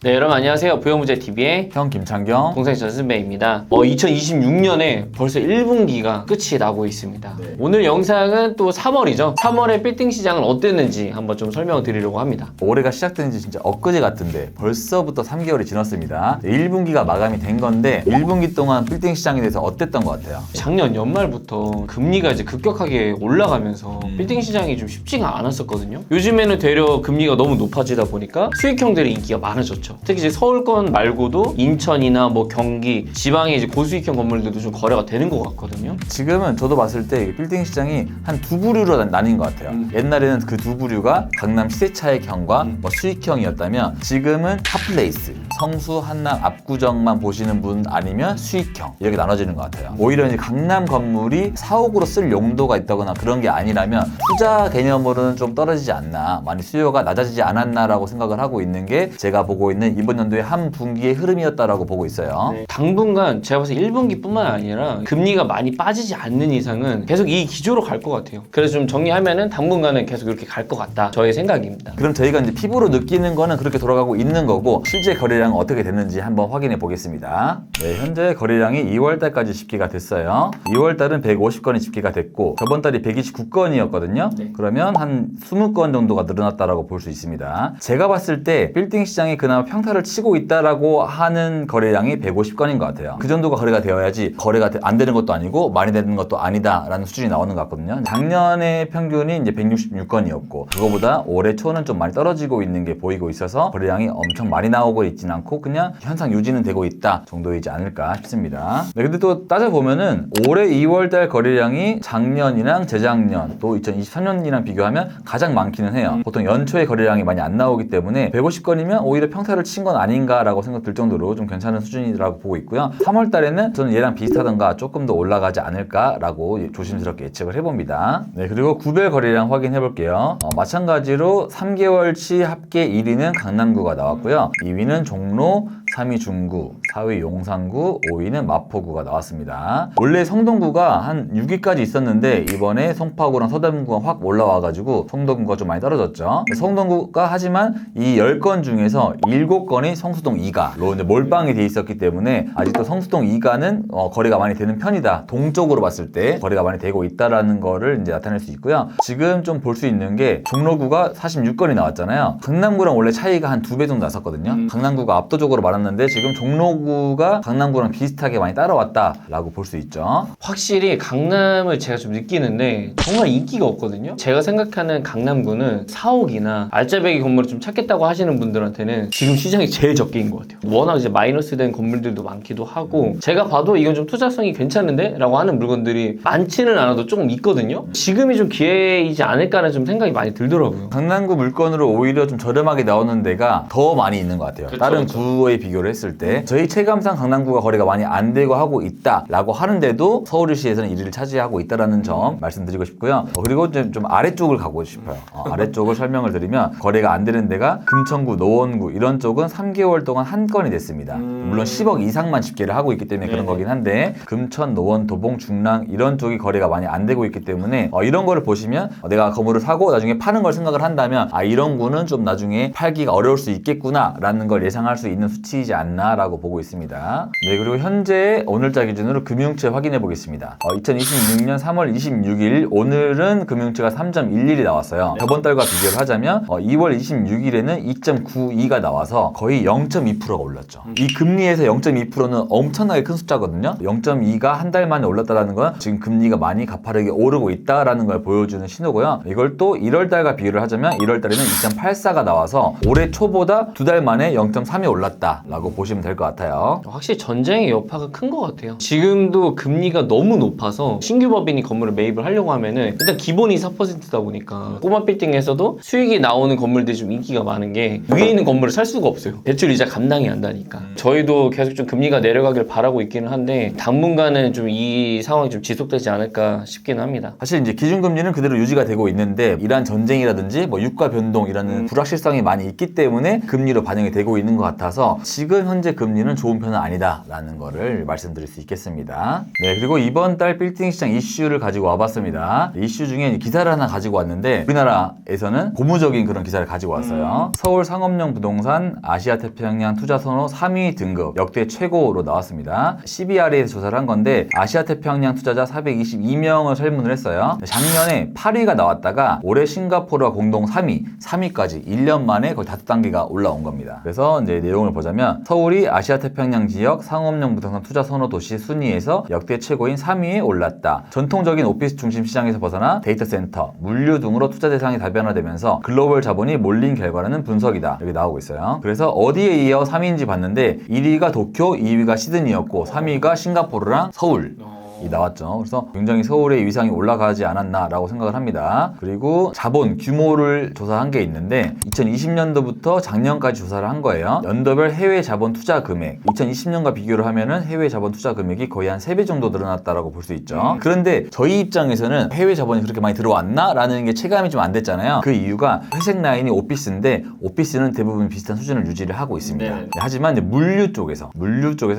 네, 여러분 안녕하세요. 부여문제TV의 형 김창경 동생 전승배입니다. 2026년에 벌써 1분기가 끝이 나고 있습니다. 네. 오늘 영상은 또 3월이죠. 3월에 빌딩 시장은 어땠는지 한번 좀 설명을 드리려고 합니다. 올해가 시작된 지 진짜 엊그제 같은데 벌써부터 3개월이 지났습니다. 1분기가 마감이 된 건데 1분기 동안 빌딩 시장에 대해서 어땠던 것 같아요? 작년 연말부터 금리가 이제 급격하게 올라가면서 빌딩 시장이 좀 쉽지가 않았었거든요. 요즘에는 되려 금리가 너무 높아지다 보니까 수익형들의 인기가 많아졌죠. 특히 이제 서울권 말고도 인천이나 뭐 경기, 지방의 이제 고수익형 건물들도 좀 거래가 되는 것 같거든요. 지금은 저도 봤을 때 빌딩 시장이 한 두 부류로 나뉜 것 같아요. 옛날에는 그 두 부류가 강남 시세차익형과 뭐 수익형이었다면 지금은 핫플레이스, 성수, 한남, 압구정만 보시는 분 아니면 수익형 이렇게 나눠지는 것 같아요. 오히려 이제 강남 건물이 사옥으로 쓸 용도가 있다거나 그런 게 아니라면 투자 개념으로는 좀 떨어지지 않나, 많이 수요가 낮아지지 않았나라고 생각을 하고 있는 게 제가 보고 있는 이번 연도의 한 분기의 흐름이었다라고 보고 있어요. 네. 당분간 제가 봐서 1분기뿐만 아니라 금리가 많이 빠지지 않는 이상은 계속 이 기조로 갈 것 같아요. 그래서 좀 정리하면은 당분간은 계속 이렇게 갈 것 같다. 저의 생각입니다. 그럼 저희가 이제 피부로 느끼는 거는 그렇게 돌아가고 있는 거고 실제 거래량은 어떻게 됐는지 한번 확인해 보겠습니다. 네, 현재 거래량이 2월 달까지 집계가 됐어요. 2월 달은 150건이 집계가 됐고 저번 달이 129건이었거든요. 네. 그러면 한 20건 정도가 늘어났다라고 볼 수 있습니다. 제가 봤을 때 빌딩 시장이 그나마 평타를 치고 있다라고 하는 거래량이 150건인 것 같아요. 그 정도가 거래가 되어야지 거래가 안 되는 것도 아니고 많이 되는 것도 아니다라는 수준이 나오는 것 같거든요. 작년에 평균이 이제 166건이었고 그거보다 올해 초는 좀 많이 떨어지고 있는 게 보이고 있어서 거래량이 엄청 많이 나오고 있진 않고 그냥 현상 유지는 되고 있다 정도이지 않을까 싶습니다. 네, 근데 또 따져보면은 올해 2월달 거래량이 작년이랑 재작년 또 2023년이랑 비교하면 가장 많기는 해요. 보통 연초에 거래량이 많이 안 나오기 때문에 150건이면 오히려 평타를 친 건 아닌가라고 생각 들 정도로 좀 괜찮은 수준이라고 보고 있고요. 3월 달에는 저는 얘랑 비슷하던가 조금 더 올라가지 않을까라고 조심스럽게 예측을 해봅니다. 네, 그리고 구별 거래량 확인해 볼게요. 마찬가지로 3개월치 합계 1위는 강남구가 나왔고요. 2위는 종로, 3위 중구, 4위 용산구, 5위는 마포구가 나왔습니다. 원래 성동구가 한 6위까지 있었는데 이번에 송파구랑 서대문구가 확 올라와가지고 성동구가 좀 많이 떨어졌죠. 성동구가 하지만 이 10건 중에서 7건이 성수동 2가로 이제 몰빵이 돼 있었기 때문에 아직도 성수동 2가는 거래가 많이 되는 편이다. 동쪽으로 봤을 때 거래가 많이 되고 있다라는 거를 이제 나타낼 수 있고요. 지금 좀 볼 수 있는 게 종로구가 46건이 나왔잖아요. 강남구랑 원래 차이가 한 2배 정도 났었거든요. 강남구가 압도적으로 많았는데 지금 종로구가 강남구랑 비슷하게 많이 따라왔다라고 볼 수 있죠. 확실히 강남을 제가 좀 느끼는데 정말 인기가 없거든요. 제가 생각하는 강남구는 사옥이나 알짜배기 건물을 좀 찾겠다고 하시는 분들한테는 지금 시장이 제일 적게인 것 같아요. 워낙 이제 마이너스 된 건물들도 많기도 하고 제가 봐도 이건 좀 투자성이 괜찮은데? 라고 하는 물건들이 많지는 않아도 조금 있거든요. 지금이 좀 기회이지 않을까라는 좀 생각이 많이 들더라고요. 강남구 물건으로 오히려 좀 저렴하게 나오는 데가 더 많이 있는 것 같아요. 그쵸, 다른 그쵸. 구에 비교를 했을 때 저희 체감상 강남구가 거래가 많이 안 되고 하고 있다라고 하는데도 서울시에서는 1위를 차지하고 있다는 점 말씀드리고 싶고요. 그리고 좀 아래쪽을 가고 싶어요. 아래쪽을 설명을 드리면 거래가 안 되는 데가 금천구, 노원구 이런 쪽은 3개월 동안 한 건이 됐습니다. 물론 10억 이상만 집계를 하고 있기 때문에 그런 거긴 한데 금천, 노원, 도봉, 중랑 이런 쪽이 거래가 많이 안 되고 있기 때문에 이런 거를 보시면 내가 건물을 사고 나중에 파는 걸 생각을 한다면 이런 구는 좀 나중에 팔기가 어려울 수 있겠구나 라는 걸 예상할 수 있는 수치이지 않나 라고 보고 있습니다. 네, 그리고 현재 오늘자 기준으로 금융채 확인해 보겠습니다. 2026년 3월 26일 오늘은 금융채가 3.11이 나왔어요. 저번 달과 비교를 하자면 2월 26일에는 2.92가 나와서 거의 0.2%가 올랐죠. 이 금리에서 0.2%는 엄청나게 큰 숫자거든요. 0.2가 한 달 만에 올랐다는 건 지금 금리가 많이 가파르게 오르고 있다라는 걸 보여주는 신호고요. 이걸 또 1월 달과 비교를 하자면 1월 달에는 2.84가 나와서 올해 초보다 2달 만에 0.3이 올랐다라고 보시면 될 것 같아요. 확실히 전쟁의 여파가 큰 것 같아요. 지금도 금리가 너무 높아서 신규 법인이 건물을 매입을 하려고 하면은 일단 기본이 4%다 보니까 꼬마 빌딩에서도 수익이 나오는 건물들이 좀 인기가 많은 게 위에 있는 건물을 살 수가 없어요. 대출 이자 감당이 안 되니까. 저희도 계속 좀 금리가 내려가길 바라고 있기는 한데 당분간은 좀 이 상황이 좀 지속되지 않을까 싶기는 합니다. 사실 이제 기준금리는 그대로 유지가 되고 있는데 이러한 전쟁이라든지 뭐 유가 변동이라는 불확실성이 많이 있기 때문에 금리로 반영이 되고 있는 것 같아서 지금 현재 금리는 좋은 편은 아니다라는 거를 말씀드릴 수 있겠습니다. 네, 그리고 이번 달 빌딩 시장 이슈를 가지고 와봤습니다. 이슈 중에 기사를 하나 가지고 왔는데 우리나라에서는 고무적인 그런 기사를 가지고 왔어요. 서울 상업용 부동산 건물은 아시아태평양 투자선호 3위 등급 역대 최고로 나왔습니다. CBRE에서 조사를 한 건데 아시아태평양 투자자 422명을 설문을 했어요. 작년에 8위가 나왔다가 올해 싱가포르와 공동 3위까지 1년 만에 거의 5단계가 올라온 겁니다. 그래서 이제 내용을 보자면 서울이 아시아태평양 지역 상업용 부동산 투자 선호 도시 순위에서 역대 최고인 3위에 올랐다. 전통적인 오피스 중심 시장에서 벗어나 데이터 센터, 물류 등으로 투자 대상이 다변화되면서 글로벌 자본이 몰린 결과라는 분석이다. 여기 나오고 있어요. 그래서 어디에 이어 3위인지 봤는데 1위가 도쿄, 2위가 시드니였고 3위가 싱가포르랑 서울. 이 나왔죠. 그래서 굉장히 서울의 위상이 올라가지 않았나라고 생각을 합니다. 그리고 자본 규모를 조사한 게 있는데 2020년도부터 작년까지 조사를 한 거예요. 연도별 해외 자본 투자 금액 2020년과 비교를 하면은 해외 자본 투자 금액이 거의 한 3배 정도 늘어났다라고 볼 수 있죠. 그런데 저희 입장에서는 해외 자본이 그렇게 많이 들어왔나? 라는 게 체감이 좀 안 됐잖아요. 그 이유가 회색 라인이 오피스인데 오피스는 대부분 비슷한 수준을 유지를 하고 있습니다. 네. 하지만 이제 물류 쪽에서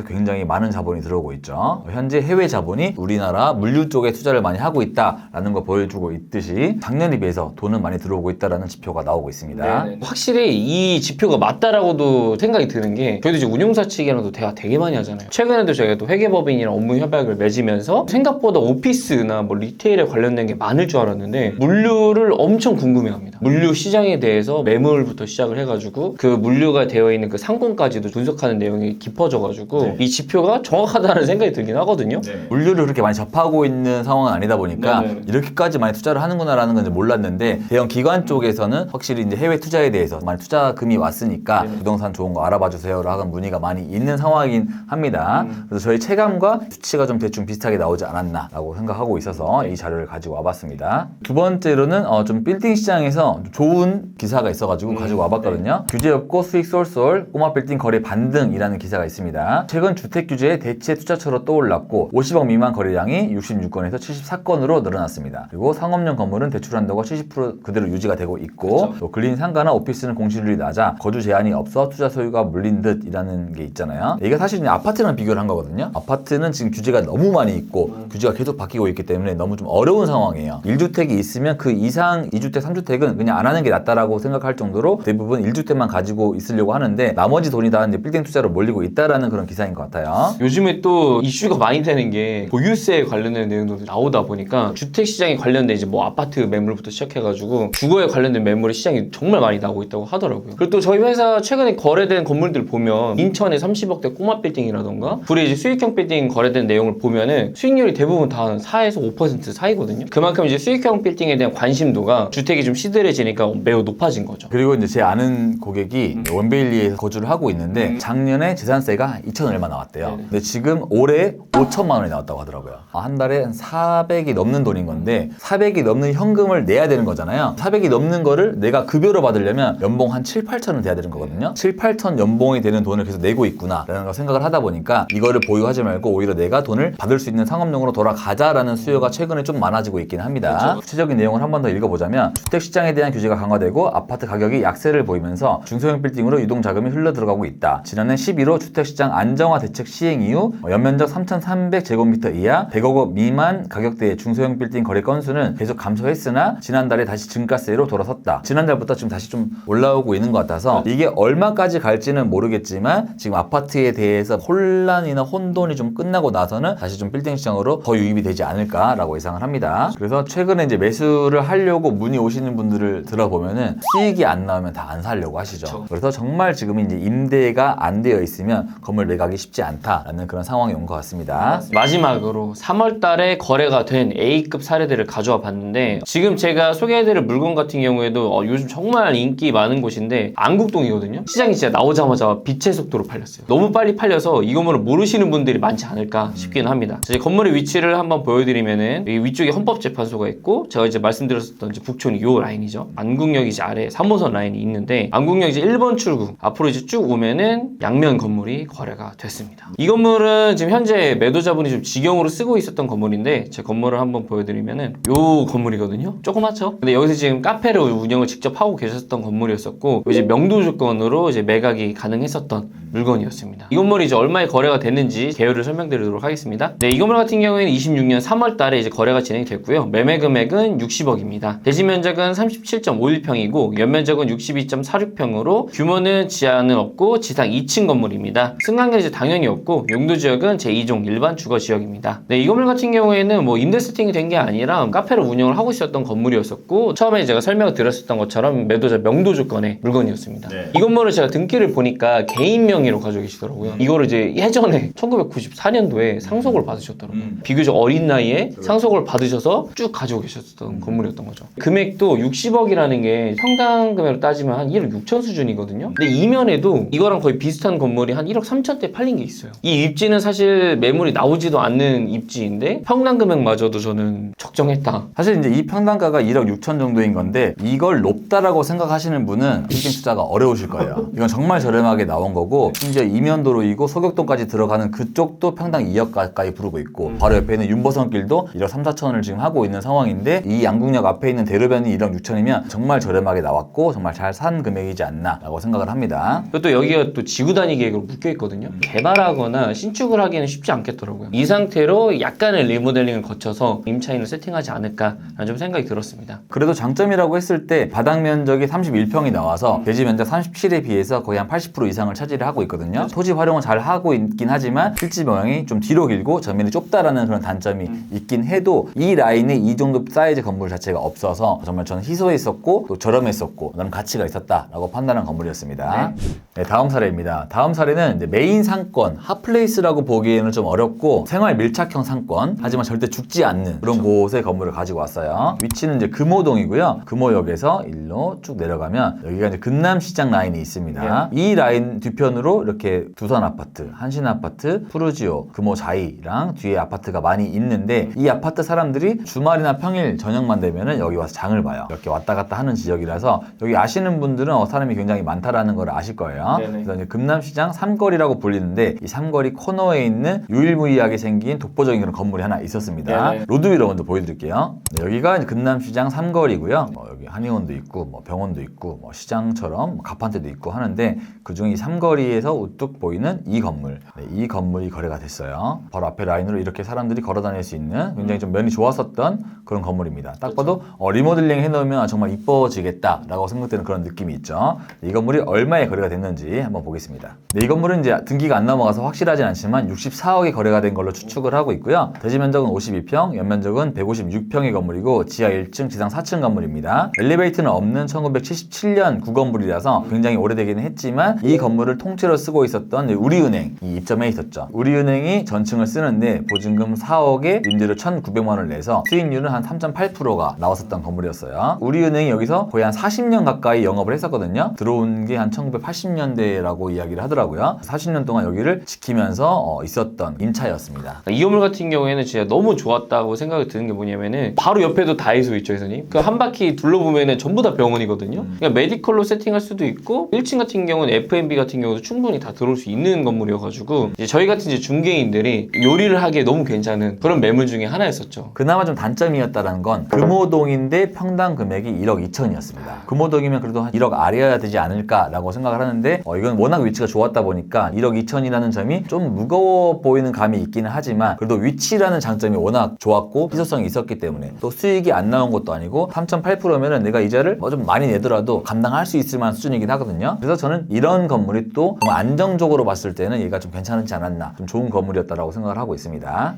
굉장히 많은 자본이 들어오고 있죠. 현재 해외 자본이 우리나라 물류 쪽에 투자를 많이 하고 있다라는 거 보여주고 있듯이 작년에 비해서 돈은 많이 들어오고 있다라는 지표가 나오고 있습니다. 네네. 확실히 이 지표가 맞다라고도 생각이 드는 게 저희도 이제 운용사 측이랑도 대화 되게 많이 하잖아요. 최근에도 저희가 또 회계법인이랑 업무 협약을 맺으면서 생각보다 오피스나 뭐 리테일에 관련된 게 많을 줄 알았는데 물류를 엄청 궁금해합니다. 물류 시장에 대해서 매물부터 시작을 해가지고 그 물류가 되어 있는 그 상권까지도 분석하는 내용이 깊어져가지고 이 지표가 정확하다는 생각이 들긴 하거든요. 물류를 그렇게 많이 접하고 있는 상황은 아니다 보니까 네네. 이렇게까지 많이 투자를 하는구나라는 건 이제 몰랐는데 대형 기관 쪽에서는 확실히 이제 해외 투자에 대해서 많이 투자금이 왔으니까 부동산 좋은 거 알아봐 주세요라고 하는 문의가 많이 있는 상황이긴 합니다. 그래서 저희 체감과 수치가 좀 대충 비슷하게 나오지 않았나라고 생각하고 있어서 이 자료를 가지고 와봤습니다. 두 번째로는 좀 빌딩 시장에서 좋은 기사가 있어가지고 가지고 와봤거든요. 규제 없고 수익 쏠쏠 꼬마 빌딩 거래 반등이라는 기사가 있습니다. 최근 주택 규제의 대체 투자처로 떠올랐고 50억 미만 거래량이 66건에서 74건으로 늘어났습니다. 그리고 상업용 건물은 대출 한도가 70% 그대로 유지가 되고 있고 또 근린 상가나 오피스는 공실률이 낮아 거주 제한이 없어 투자 소유가 물린 듯이라는 게 있잖아요. 이게 사실 아파트랑 비교를 한 거거든요. 아파트는 지금 규제가 너무 많이 있고 규제가 계속 바뀌고 있기 때문에 너무 좀 어려운 상황이에요. 1주택이 있으면 그 이상 2주택, 3주택은 그냥 안 하는 게 낫다라고 생각할 정도로 대부분 1주택만 가지고 있으려고 하는데 나머지 돈이 다 이제 빌딩 투자로 몰리고 있다라는 그런 기사인 것 같아요. 요즘에 또 이슈가 많이 되는 게 보유세 관련된 내용도 나오다 보니까 주택 시장에 관련된 이제 뭐 아파트 매물부터 시작해가지고 주거에 관련된 매물의 시장이 정말 많이 나오고 있다고 하더라고요. 그리고 또 저희 회사 최근에 거래된 건물들 보면 인천에 30억대 꼬마 빌딩이라던가 불에 이제 수익형 빌딩 거래된 내용을 보면은 수익률이 대부분 다 4에서 5% 사이거든요. 그만큼 이제 수익형 빌딩에 대한 관심도가 주택이 좀 시들해지니까 매우 높아진 거죠. 그리고 이제 제 아는 고객이 원베일리에서 거주를 하고 있는데 작년에 재산세가 2천 얼마 나왔대요. 근데 지금 올해 5천만 원이 나왔다고 하더라고요. 한 달에 한 400이 넘는 돈인 건데 400이 넘는 현금을 내야 되는 거잖아요. 400이 넘는 거를 내가 급여로 받으려면 연봉 한 7, 8천은 돼야 되는 거거든요. 7, 8천 연봉이 되는 돈을 계속 내고 있구나 라는 걸 생각을 하다 보니까 이거를 보유하지 말고 오히려 내가 돈을 받을 수 있는 상업용으로 돌아가자라는 수요가 최근에 좀 많아지고 있긴 합니다. 그렇죠. 구체적인 내용을 한 번 더 읽어보자면 주택시장에 대한 규제가 강화되고 아파트 가격이 약세를 보이면서 중소형 빌딩으로 유동자금이 흘러들어가고 있다. 지난해 11호 주택시장 안정화 대책 시행 이후 연면적 3,300제곱미터 이하 100억 원 미만 가격대의 중소형 빌딩 거래 건수는 계속 감소했으나 지난달에 다시 증가세로 돌아섰다. 지난달부터 지금 다시 좀 올라오고 있는 것 같아서 이게 얼마까지 갈지는 모르겠지만 지금 아파트에 대해서 혼란이나 혼돈이 좀 끝나고 나서는 다시 좀 빌딩 시장으로 더 유입이 되지 않을까라고 예상을 합니다. 그래서 최근에 이제 매수를 하려고 문의 오시는 분들을 들어보면은 수익이 안 나오면 다 안 사려고 하시죠. 그쵸. 그래서 정말 지금 이제 임대가 안 되어 있으면 건물 매각이 쉽지 않다라는 그런 상황이 온 것 같습니다. 마지막으로 3월 달에 거래가 된 A급 사례들을 가져와 봤는데 지금 제가 소개해드릴 물건 같은 경우에도 요즘 정말 인기 많은 곳인데 안국동이거든요. 시장이 진짜 나오자마자 빛의 속도로 팔렸어요. 너무 빨리 팔려서 이 건물을 모르시는 분들이 많지 않을까 싶기는 합니다. 이제 건물의 위치를 한번 보여드리면은 여기 위쪽에 헌법재판소가 있고 제가 이제 말씀드렸었던 이제 북촌이 요 라인이죠. 안국역 이제 아래 3호선 라인이 있는데 안국역 이제 1번 출구 앞으로 이제 쭉 오면은 양면 건물이 거래가 됐습니다. 이 건물은 지금 현재 매도자분이 좀 직영으로 쓰고 있었던 건물인데 제 건물을 한번 보여드리면은 요 건물이거든요. 조그맣죠? 근데 여기서 지금 카페를 운영을 직접 하고 계셨던 건물이었었고 이제 명도 조건으로 이제 매각이 가능했었던 물건이었습니다. 이 건물이 이제 얼마에 거래가 됐는지 개요를 설명드리도록 하겠습니다. 네, 이 건물 같은 경우에는 26년 3월 달에 이제 거래가 진행됐고요. 매매 금액은 60억입니다. 대지 면적은 37.51평이고 연면적은 62.46평으로 규모는 지하는 없고 지상 2층 건물입니다. 승강은 이제 당연히 없고 용도 지역은 제2종 일반 주거 지역입니다. 네, 이 건물 같은 경우에는 뭐 임대 세팅이 된 게 아니라 카페를 운영을 하고 있었던 건물이었었고 처음에 제가 설명을 드렸었던 것처럼 매도자 명도 조건의 물건이었습니다. 네. 이 건물을 제가 등기를 보니까 개인 명의로 가지고 계시더라고요. 이거를 이제 예전에 1994년도에 상속을 받으셨더라고요. 비교적 어린 나이에 상속을 받으셔서 쭉 가지고 계셨던 건물이었던 거죠. 금액도 60억이라는 게 평당 금액으로 따지면 한 1억 6천 수준이거든요. 근데 이면에도 이거랑 거의 비슷한 건물이 한 1억 3천대 팔린 게 있어요. 이 입지는 사실 매물이 나오지도 않는 입지인데 평당 금액마저도 저는 적정했다. 사실 이제 이 평당가가 1억 6천 정도인 건데 이걸 높다라고 생각하시는 분은 빌딩 투자가 어려우실 거예요. 이건 정말 저렴하게 나온 거고 심지어 이면도로이고 소격동까지 들어가는 그쪽도 평당 2억 가까이 부르고 있고 바로 옆에 있는 윤보선길도 1억 3, 4천을 지금 하고 있는 상황인데 이 양궁역 앞에 있는 대로변이 1억 6천이면 정말 저렴하게 나왔고 정말 잘 산 금액이지 않나 라고 생각을 합니다. 그리고 또 여기가 또 지구 단위 계획으로 묶여 있거든요. 개발하거나 신축을 하기에는 쉽지 않겠더라고요. 이 상태로 약간의 리모델링을 거쳐서 임차인을 세팅하지 않을까라는 좀 생각이 들었습니다. 그래도 장점이라고 했을 때 바닥 면적이 31평이 나와서 대지 면적 37에 비해서 거의 한 80% 이상을 차지를 하고 있거든요. 토지 활용을 잘 하고 있긴 하지만 실지 모양이 좀 뒤로 길고 전면이 좁다라는 그런 단점이 있긴 해도 이 라인에 이 정도 사이즈 건물 자체가 없어서 정말 저는 희소했었고 또 저렴했었고 나름 가치가 있었다라고 판단한 건물이었습니다. 네, 다음 사례입니다. 다음 사례는 이제 메인 상권, 핫플레이스라고 보기에는 좀 어렵고 생활 밀착형 상권 하지만 절대 죽지 않는 그런 곳의 건물을 가지고 왔어요. 위치는 이제 금호동이고요. 금호역에서 일로 쭉 내려가면 여기가 이제 금남시장 라인이 있습니다. 이 라인 뒤편으로 이렇게 두산 아파트, 한신 아파트, 푸르지오, 금호자이랑 뒤에 아파트가 많이 있는데 이 아파트 사람들이 주말이나 평일 저녁만 되면은 여기 와서 장을 봐요. 이렇게 왔다 갔다 하는 지역이라서 여기 아시는 분들은 사람이 굉장히 많다라는 걸 아실 거예요. 네네. 그래서 이제 금남시장 삼거리라고 불리는데 이 삼거리 코너에 있는 유일무이하게 생긴 독보적인 그런 건물이 하나 있었습니다. 네네. 로드 위로 먼저 보여드릴게요. 네, 여기가 이제 금남시장 삼거리고요. 여기 한의원도 있고 뭐 병원도 있고 뭐 시장처럼 뭐 가판대도 있고 하는데 그중에 이 삼거리에서 우뚝 보이는 이 건물, 네, 이 건물이 거래가 됐어요. 바로 앞에 라인으로 이렇게 사람들이 걸어 다닐 수 있는 굉장히 좀 면이 좋았었던 그런 건물입니다. 딱 봐도 리모델링 해놓으면 정말 이뻐지겠다라고 생각되는 그런 느낌이 있죠. 네, 이 건물이 얼마에 거래가 됐는지 한번 보겠습니다. 네, 이 건물은 이제 등기가 안 넘어가서 확실하진 않지만 64억에 거래가 된 걸로 추측을 하고 있고요. 대지 면적은 52평, 연면적은 156평의 건물이고 지하 1층, 지상 4층 건물입니다. 엘리베이터는 없는 1977년 구건물이라서 굉장히 오래되기는 했지만 이 건물을 통째로 쓰고 있었던 우리은행이 입점해 있었죠. 우리은행이 전층을 쓰는데 보증금 4억에 임대료 1,900만 원을 내서 수익률은 한 3.8%가 나왔었던 건물이었어요. 우리은행이 여기서 거의 한 40년 가까이 영업을 했었거든요. 들어온 게 한 1980년대라고 이야기를 하더라고요. 40년 동안 여기를 지키면서 있었던 임차였습니다. 이 건물 같은 경우에는 진짜 너무 좋았다고 생각이 드는 게 뭐냐면은 바로 옆에도 다이소 있죠, 회사님. 그 한 바퀴 둘러보면은 전부 다 병원이거든요. 그러니까 메디컬로 세팅할 수도 있고 1층 같은 경우는 F&B 같은 경우도 충분히 다 들어올 수 있는 건물이어가지고 이제 저희 같은 이제 중개인들이 요리를 하기에 너무 괜찮은 그런 매물 중에 하나였었죠. 그나마 좀 단점이었다는 건 금호동인데 평당 금액이 1억 2천이었습니다. 금호동이면 그래도 한 1억 아래여야 되지 않을까라고 생각을 하는데 이건 워낙 위치가 좋았다 보니까 1억 2천이라는 점이 좀 무거워 보이는 감이 있기는 하지만 그래도 위치라는 장점이 워낙 좋았고 희소성이 있었기 때문에 또 수익이 안 나온 것도 아니고 3.8%면은 내가 이자를 뭐 좀 많이 내더라도 감당할 수 있을 만한 수준이긴 하거든요. 그래서 저는 이런 건물이 또 안정적으로 봤을 때는 얘가 좀 괜찮지 않았나, 좀 좋은 건물이었다라고 생각을 하고 있습니다.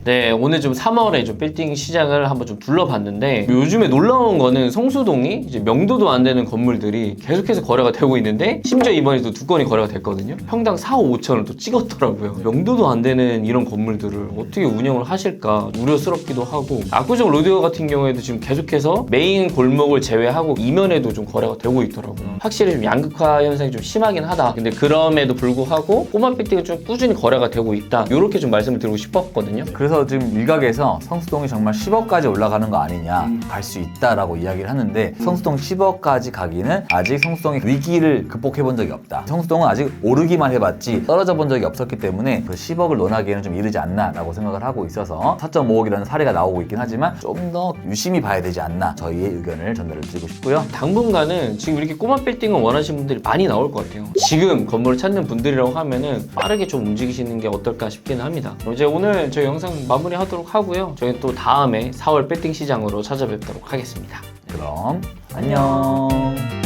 네, 오늘 좀 3월에 좀 빌딩 시장을 한번 좀 둘러봤는데 요즘에 놀라운 거는 성수동이 이제 명도도 안 되는 건물들이 계속해서 거래가 되고 있는데 심지어 이번에 또 두 건이 거래가 됐거든요. 평당 4억 5천을 또 찍었더라고요. 명도도 안 되는 이런 건물들을 어떻게 운영을 하실까 우려스럽기도 하고 압구정 로드웨어 같은 경우에도 지금 계속해서 메인 골목을 제외하고 이면에도 좀 거래가 되고 있더라고요. 확실히 좀 양극화 현상이 좀 심하긴 하다. 근데 그럼에도 불구하고 꼬마 빌딩은 좀 꾸준히 거래가 되고 있다. 이렇게 좀 말씀을 드리고 싶었거든요. 그래서 그래서 지금 일각에서 성수동이 정말 10억까지 올라가는 거 아니냐, 갈 수 있다라고 이야기를 하는데 성수동 10억까지 가기는 아직 성수동이 위기를 극복해 본 적이 없다. 성수동은 아직 오르기만 해봤지 떨어져 본 적이 없었기 때문에 그 10억을 논하기에는 좀 이르지 않나라고 생각을 하고 있어서 4.5억이라는 사례가 나오고 있긴 하지만 좀 더 유심히 봐야 되지 않나, 저희의 의견을 전달을 드리고 싶고요. 당분간은 지금 이렇게 꼬마 빌딩을 원하시는 분들이 많이 나올 것 같아요. 지금 건물을 찾는 분들이라고 하면은 빠르게 좀 움직이시는 게 어떨까 싶기는 합니다. 이제 오늘 저희 영상 마무리하도록 하고요. 저희 또 다음에 4월 빌딩 시장으로 찾아뵙도록 하겠습니다. 그럼 안녕.